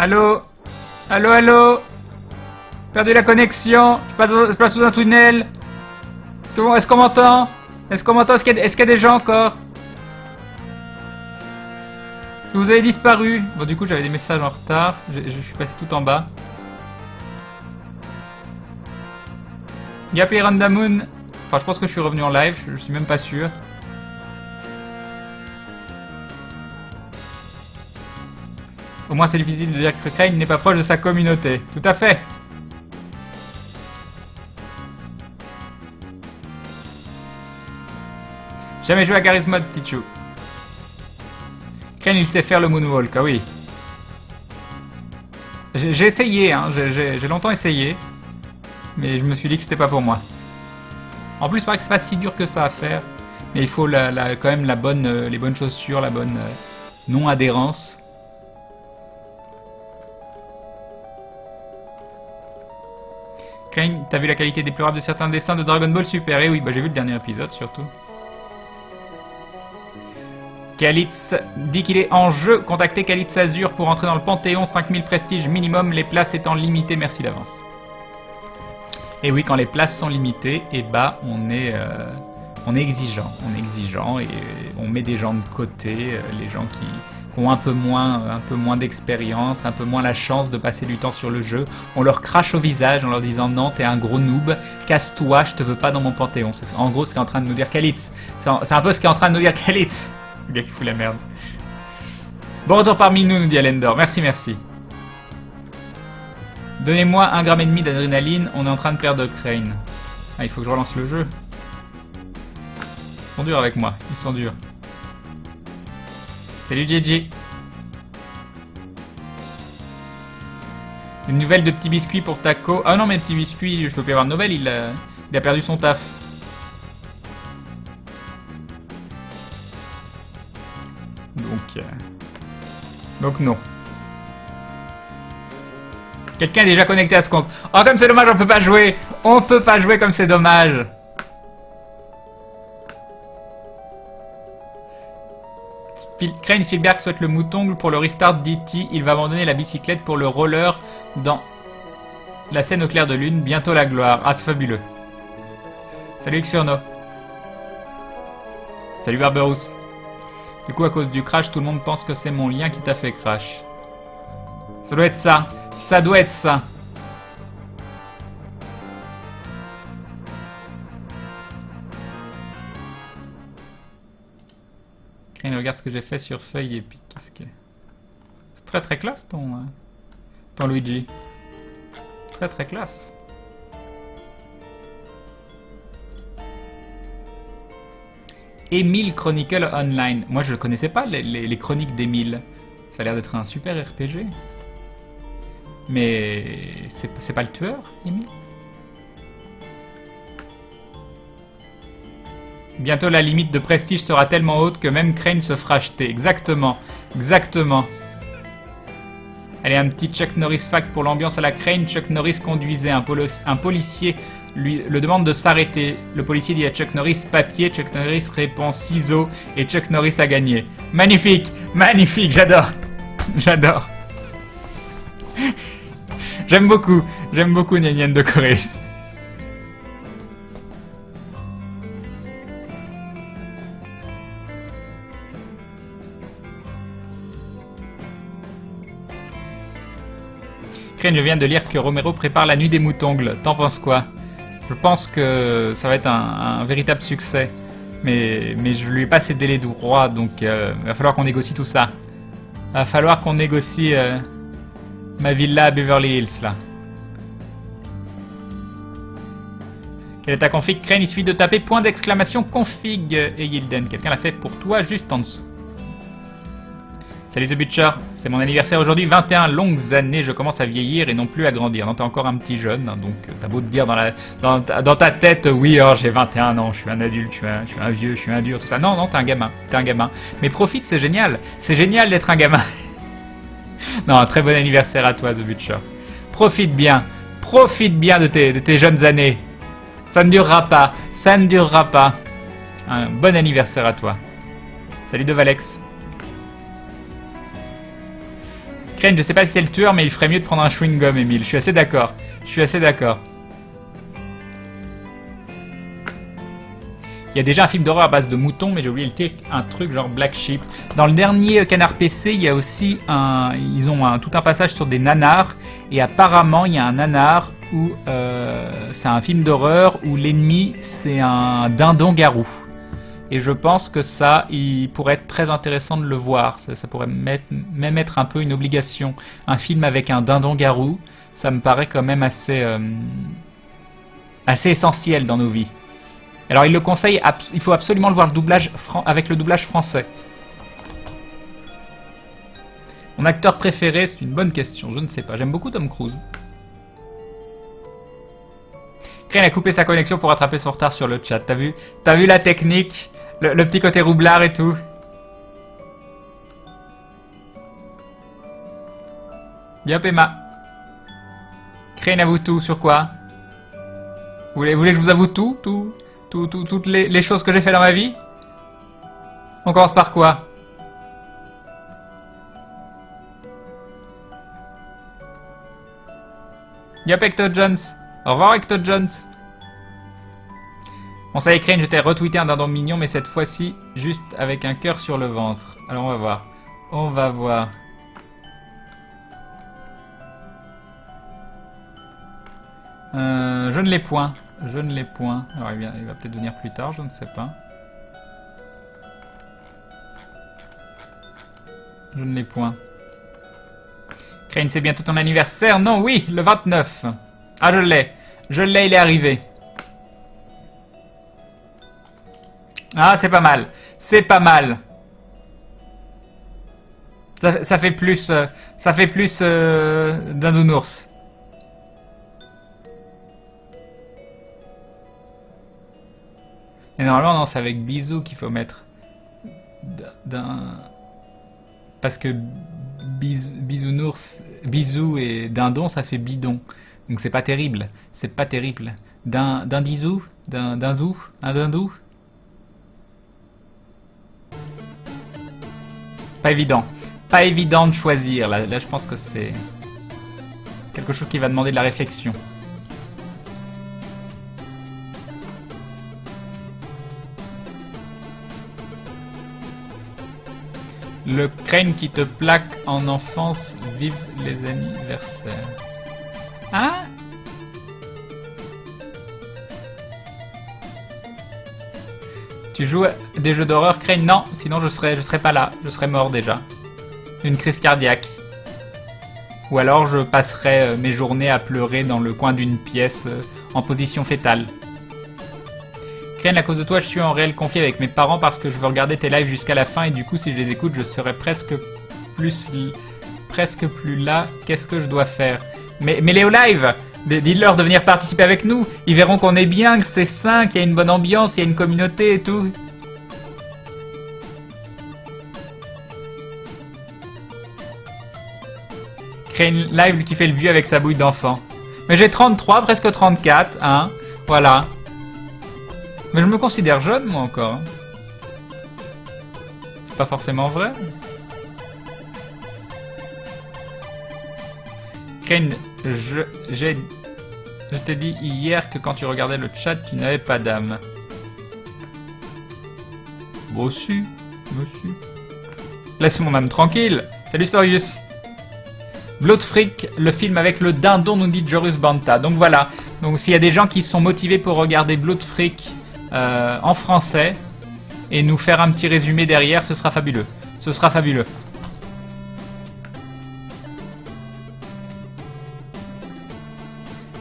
Allô? Allô, allô? Perdu la connexion. Je passe sous un tunnel. Est-ce qu'on m'entend? Est-ce qu'on m'entend? Est-ce qu'il y a des gens encore? Vous avez disparu. Bon, du coup, j'avais des messages en retard. Je suis passé tout en bas. Yappy Randamoon. Enfin, je pense que je suis revenu en live. Je suis même pas sûr. Au moins, c'est difficile de dire que Crane n'est pas proche de sa communauté. Tout à fait. Jamais joué à Garry's Mod, Tichou. Crane, il sait faire le moonwalk, ah oui. J'ai essayé, hein. J'ai longtemps essayé. Mais je me suis dit que c'était pas pour moi. En plus, il paraît que c'est pas si dur que ça à faire. Mais il faut quand même les bonnes chaussures, la bonne non-adhérence. Crane, t'as vu la qualité déplorable de certains dessins de Dragon Ball Super? Eh oui, bah j'ai vu le dernier épisode surtout. Kalitz dit qu'il est en jeu. Contactez Kalitz Azur pour entrer dans le Panthéon. 5000 prestiges minimum, les places étant limitées. Merci d'avance. Et oui, quand les places sont limitées, eh bah on est exigeant. On est exigeant et on met des gens de côté, les gens qui ont un peu moins d'expérience, un peu moins la chance de passer du temps sur le jeu. On leur crache au visage en leur disant non, t'es un gros noob, casse-toi, je te veux pas dans mon Panthéon. C'est en gros ce qu'est en train de nous dire Kalitz. C'est un peu ce qu'est en train de nous dire Kalitz. Le gars qui fout la merde. Bon retour parmi nous dit Alendor. Merci, merci. Donnez-moi 1,5 g d'adrénaline, on est en train de perdre Crane. Ah, il faut que je relance le jeu. Ils sont durs avec moi, ils sont durs. Salut JJ. Une nouvelle de Petit Biscuit pour Taco. Ah non, mais Petit Biscuit, je peux plus avoir de nouvelles, il a perdu son taf. Donc non. Quelqu'un est déjà connecté à ce compte. Oh, comme c'est dommage, on peut pas jouer. On peut pas jouer comme c'est dommage. Crane Spielberg souhaite le mouton pour le restart d'E.T. Il va abandonner la bicyclette pour le roller dans la scène au clair de lune. Bientôt la gloire. Ah, c'est fabuleux. Salut Xfurno. Salut Barberousse. Du coup, à cause du crash, tout le monde pense que c'est mon lien qui t'a fait crash. Ça doit être ça. Ça doit être ça. Et regarde ce que j'ai fait sur feuille épique. Qu'est-ce que... C'est très très classe ton Luigi. Très très classe. Emile Chronicle Online. Moi je ne connaissais pas les chroniques d'Emile. Ça a l'air d'être un super RPG. Mais c'est pas le tueur, Emile? Bientôt la limite de prestige sera tellement haute que même Crane se fera acheter. Exactement. Exactement. Allez, un petit Chuck Norris fact pour l'ambiance à la Crane. Chuck Norris conduisait un policier lui le demande de s'arrêter. Le policier dit à Chuck Norris papier. Chuck Norris répond ciseaux et Chuck Norris a gagné. Magnifique, magnifique, j'adore. J'adore. J'aime beaucoup Nyan de Chorus. Crane, je viens de lire que Romero prépare la nuit des moutongles. T'en penses quoi? Je pense que ça va être un véritable succès. Mais je lui ai pas cédé les droits, donc va falloir qu'on négocie tout ça. Va falloir qu'on négocie ma villa à Beverly Hills, là. Quelle est ta config, Crane? Il suffit de taper point d'exclamation config et Yilden. Quelqu'un l'a fait pour toi juste en dessous. Salut The Butcher, c'est mon anniversaire aujourd'hui, 21 longues années, je commence à vieillir et non plus à grandir. Non, t'es encore un petit jeune, hein, donc t'as beau te dire dans ta tête, oui, oh, j'ai 21 ans, je suis un adulte, je suis un vieux, je suis un dur, tout ça. Non, t'es un gamin, Mais profite, c'est génial d'être un gamin. Non, très bon anniversaire à toi The Butcher. Profite bien de tes jeunes années. Ça ne durera pas. Un bon anniversaire à toi. Salut de Valex. Crane, je sais pas si c'est le tueur, mais il ferait mieux de prendre un chewing-gum, Emile. Je suis assez d'accord. Je suis assez d'accord. Il y a déjà un film d'horreur à base de moutons, mais j'ai oublié le titre, un truc genre Black Sheep. Dans le dernier Canard PC, il y a aussi ils ont tout un passage sur des nanars, et apparemment il y a un nanar où c'est un film d'horreur où l'ennemi c'est un dindon-garou. Et je pense que ça, il pourrait être très intéressant de le voir. Ça pourrait même être un peu une obligation. Un film avec un dindon-garou, ça me paraît quand même assez essentiel dans nos vies. Alors il le conseille, il faut absolument le voir avec le doublage français. Mon acteur préféré, c'est une bonne question, je ne sais pas. J'aime beaucoup Tom Cruise. Crane a coupé sa connexion pour rattraper son retard sur le chat. T'as vu la technique, le petit côté roublard et tout. Yop Emma. Crane avoue tout, sur quoi? Vous voulez que je vous avoue toutes les choses que j'ai fait dans ma vie? On commence par quoi? Yop Ecto Jones. Au revoir Ecto Jones. Bon ça y est Crane, je t'ai retweeté un dindon mignon, mais cette fois-ci juste avec un cœur sur le ventre. Alors on va voir. On va voir. Je ne l'ai point. Je ne l'ai point. Alors il va peut-être venir plus tard, je ne sais pas. Je ne l'ai point. Crane, c'est bientôt ton anniversaire? Non, oui, le 29. Ah, je l'ai. Je l'ai, il est arrivé. Ah, c'est pas mal. C'est pas mal. Ça fait plus... d'un nounours. Et normalement, non, c'est avec bisou qu'il faut mettre. Parce que bisounours, bisou et dindon, ça fait bidon. Donc c'est pas terrible. C'est pas terrible. Dindisou, dindou, un dindou. Pas évident. Pas évident de choisir. Là je pense que c'est quelque chose qui va demander de la réflexion. Le Crane qui te plaque en enfance, vive les anniversaires. Hein? Tu joues à des jeux d'horreur, Crane? Non, sinon je serais pas là, je serais mort déjà. Une crise cardiaque. Ou alors je passerais mes journées à pleurer dans le coin d'une pièce en position fétale. Crane, à cause de toi, je suis en réel conflit avec mes parents parce que je veux regarder tes lives jusqu'à la fin et du coup, si je les écoute, je serai presque plus là. Qu'est-ce que je dois faire? Mais les au live, dites-leur de venir participer avec nous. Ils verront qu'on est bien, que c'est sain, qu'il y a une bonne ambiance, il y a une communauté et tout. Crane live qui fait le vieux avec sa bouille d'enfant. Mais j'ai 33, presque 34, hein. Voilà. Mais je me considère jeune, moi, encore. C'est pas forcément vrai. Crane, je t'ai dit hier que quand tu regardais le chat, tu n'avais pas d'âme. Bon, si. Monsieur. Laisse mon âme tranquille. Salut, Sorius. Blood Freak, le film avec le dindon, nous dit Jorus Banta. Donc voilà. Donc s'il y a des gens qui sont motivés pour regarder Blood Freak en français et nous faire un petit résumé derrière, ce sera fabuleux. Ce sera fabuleux.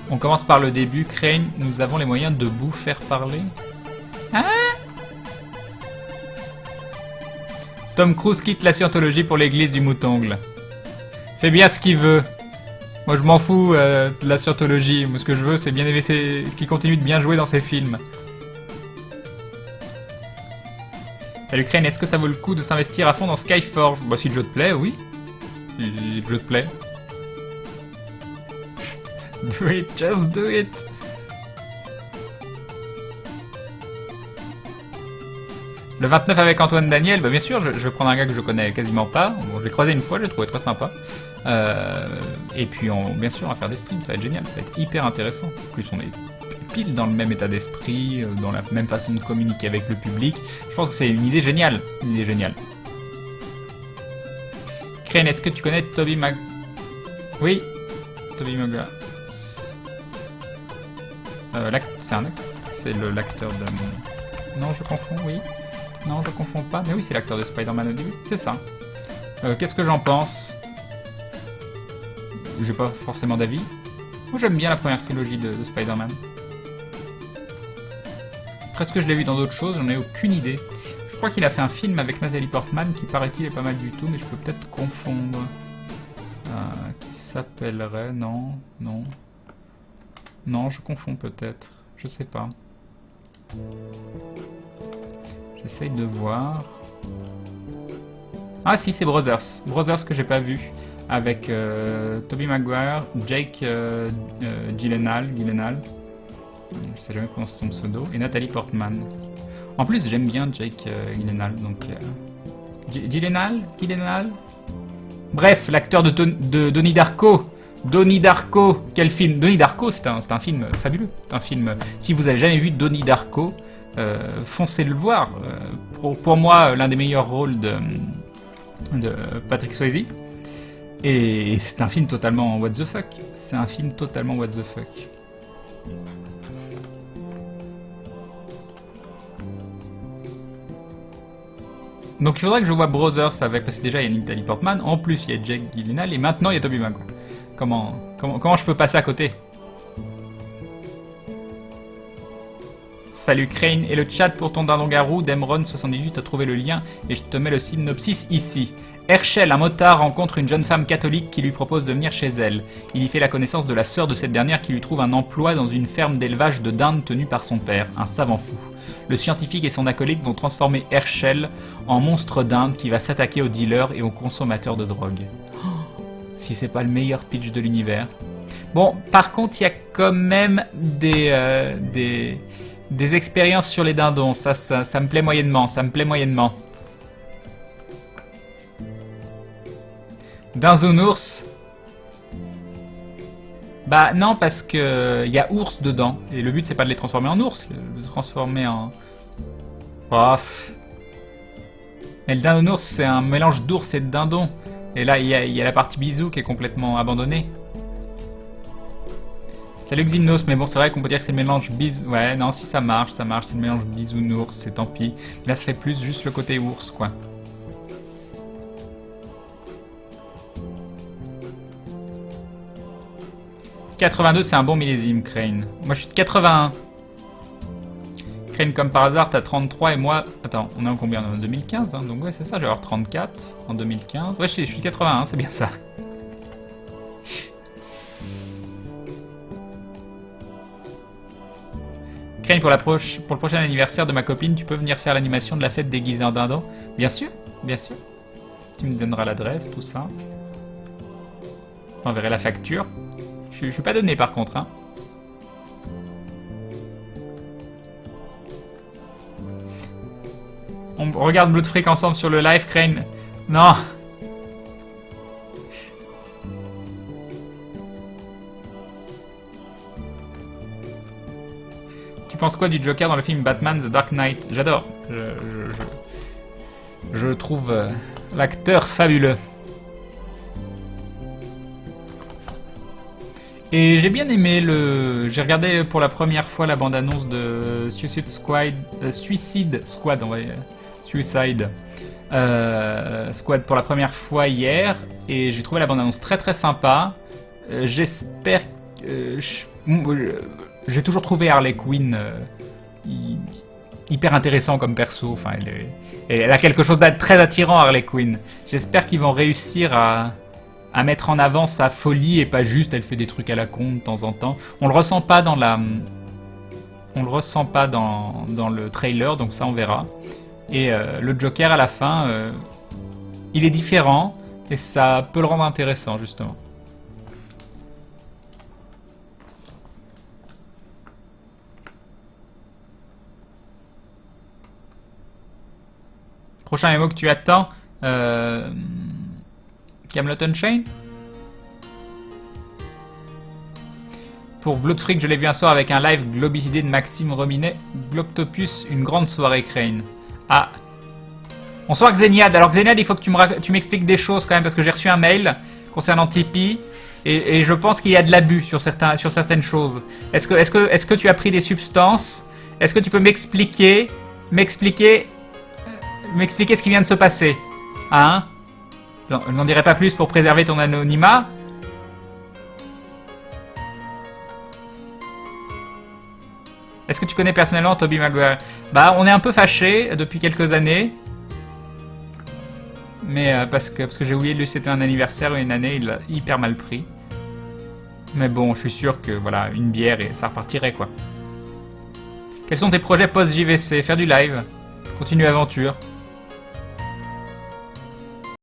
On commence par le début. Crane, nous avons les moyens de vous faire parler. Hein? Tom Cruise quitte la scientologie pour l'église du moutongle. Fait bien ce qu'il veut. Moi je m'en fous de la scientologie. Moi ce que je veux c'est bien qu'il continue de bien jouer dans ses films. Salut Crane, est-ce que ça vaut le coup de s'investir à fond dans Skyforge? Bah si le jeu te plaît, oui. Si le jeu te plaît. Do it, just do it. Le 29 avec Antoine Daniel, bah bien sûr, je vais prendre un gars que je connais quasiment pas. Bon, je l'ai croisé une fois, je l'ai trouvé très sympa. Et puis, bien sûr, on va faire des streams, ça va être génial, ça va être hyper intéressant. En plus, on est pile dans le même état d'esprit, dans la même façon de communiquer avec le public. Je pense que c'est une idée géniale. Une idée géniale. Crane, est-ce que tu connais Toby Mag... Oui, Toby Maguire. C'est un acteur. C'est l'acteur de... Non, je confonds, oui. Non, je confonds pas. Mais oui, c'est l'acteur de Spider-Man au début. C'est ça. Qu'est-ce que j'en pense? J'ai pas forcément d'avis. Moi, j'aime bien la première trilogie de Spider-Man. Presque je l'ai vu dans d'autres choses, j'en ai aucune idée. Je crois qu'il a fait un film avec Nathalie Portman qui paraît-il est pas mal du tout, mais je peux peut-être confondre. Qui s'appellerait... Non, non. Non, je confonds peut-être. Je sais pas. J'essaye de voir. Ah si, c'est Brothers. Brothers que j'ai pas vu. Avec Tobey Maguire, Jake Gyllenhaal. Je sais jamais prononcer son pseudo. Et Nathalie Portman. En plus, j'aime bien Jake Gyllenhaal. Donc, Gyllenhaal. Bref, l'acteur de Donnie Darko. Donnie Darko, quel film? Donnie Darko, c'est un film fabuleux. Un film. Si vous avez jamais vu Donnie Darko, foncez le voir. Pour moi, l'un des meilleurs rôles de Patrick Swayze. Et c'est un film totalement what the fuck. C'est un film totalement what the fuck. Donc il faudrait que je vois Brothers avec, parce que déjà il y a Natalie Portman, en plus il y a Jake Gyllenhaal et maintenant il y a Tobey Maguire. Comment je peux passer à côté? Salut Crane et le chat pour ton dindon-garou, Demron78 a trouvé le lien et je te mets le synopsis ici. Herschel, un motard, rencontre une jeune femme catholique qui lui propose de venir chez elle. Il y fait la connaissance de la sœur de cette dernière qui lui trouve un emploi dans une ferme d'élevage de dindes tenue par son père, un savant fou. Le scientifique et son acolyte vont transformer Herschel en monstre d'Inde qui va s'attaquer aux dealers et aux consommateurs de drogue. Oh, si c'est pas le meilleur pitch de l'univers. Bon, par contre, il y a quand même des expériences sur les dindons. Ça me plaît moyennement, Dinzounours. Bah non, parce que y a ours dedans. Et le but, c'est pas de les transformer en ours, de les transformer en... Ouf. Mais le dindon-ours, c'est un mélange d'ours et de dindon. Et là, il y a la partie bisou qui est complètement abandonnée. Salut Xymnos, mais bon, c'est vrai qu'on peut dire que c'est le mélange bisou... Ouais, non, si ça marche, c'est le mélange bisounours, c'est tant pis. Là, ça fait plus juste le côté ours, quoi. « 82, c'est un bon millésime, Crane. Moi, je suis de 81. Crane, comme par hasard, t'as 33 et moi... Attends, on est en combien? En 2015, hein, donc ouais, c'est ça, je vais avoir 34 en 2015. Ouais, je suis 81, c'est bien ça. Crane, pour le prochain anniversaire de ma copine, tu peux venir faire l'animation de la fête déguisée en dindon? Bien sûr, bien sûr. Tu me donneras l'adresse, tout ça. J'enverrai la facture. Je suis pas donné par contre, hein. On regarde Blood Freak ensemble sur le live, Crane. Non. Tu penses quoi du Joker dans le film Batman The Dark Knight? J'adore. Je trouve l'acteur fabuleux. Et j'ai bien aimé j'ai regardé pour la première fois la bande-annonce de Suicide Squad, Squad pour la première fois hier, et j'ai trouvé la bande-annonce très très sympa. J'espère... j'ai toujours trouvé Harley Quinn hyper intéressant comme perso. Enfin, elle a quelque chose de très attirant, Harley Quinn. J'espère qu'ils vont réussir à mettre en avant sa folie et pas juste elle fait des trucs à la con de temps en temps. On le ressent pas dans le trailer, donc ça on verra. Et le Joker à la fin, il est différent et ça peut le rendre intéressant justement. Prochain MMO que tu attends, Camelot Unchained. Pour Bloodfreak, je l'ai vu un soir avec un live Globicidé de Maxime Rominet. Globtopus, une grande soirée Crane. Ah. Bonsoir Xeniad. Alors Xeniad, il faut que tu m'expliques des choses quand même, parce que j'ai reçu un mail concernant Tipeee, et je pense qu'il y a de l'abus sur certaines choses. Est-ce que tu as pris des substances? Est-ce que tu peux m'expliquer ce qui vient de se passer? Hein? Je n'en dirai pas plus pour préserver ton anonymat. Est-ce que tu connais personnellement Tobey Maguire? Bah, on est un peu fâchés depuis quelques années. Mais parce que j'ai oublié de lui souhaiter un anniversaire une année, il l'a hyper mal pris. Mais bon, je suis sûr que voilà, une bière et ça repartirait quoi. Quels sont tes projets post-JVC? Faire du live? Continuer l'aventure?